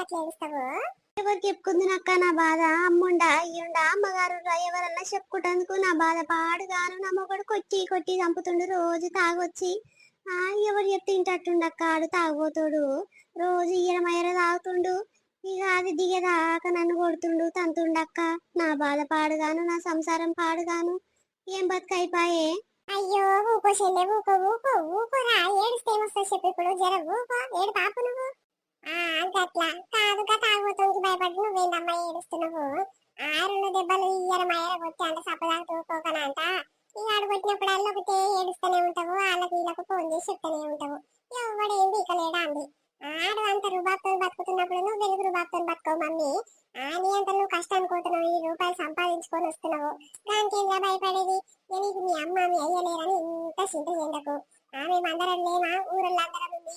అట్లా ఏడుస్తావు? ఎవరికి చెప్పుకుంది అక్క నా బాధ? అమ్ముండా అయ్యుండా అమ్మగారు ఎవరన్నా చెప్పుకుంటందుకు నా బాధ పాడుగాను. నా మొగడు కొట్టి కొట్టి చంపుతుండు రోజు తాగొచ్చి. ఎవరు చెప్తే ఇంటట్టుండక్క, ఆడు తాగుపోతాడు. రోజు ఇయ్యరమయ్యర తాగుతుండు. ఇక అది దిగదాక నన్ను కొడుతుండు తంతుండక్క. నా బాధ పాడుగాను, నా సంసారం పాడుగాను. ఏం బతుకైపాయే. అయ్యో ఊకో చెల్లె, ఊకో ఊకో ఊకోరా. ఏడుస్తే ఏమొస్తుంది చెప్పు ఇప్పుడు. జర ఊకో, ఏడు పాపు నువ్వు. గట్లా కాదుగా, తాగుబోతానికి భయపడి నువ్వేందమ్మా ఏడుస్తున్నావు? రెండు దెబ్బలు ఇయ్యరమయ్యర కొట్టి అంత సపదాకు ఊకోకనంట. ఇక ఆడు కొట్టినప్పుడల్లా ఒకటే ఏడుస్తూనే ఉంటావు, వాళ్ళకి వీళ్ళకు ఫోన్ చేసి చెప్తూనే ఉంటావు.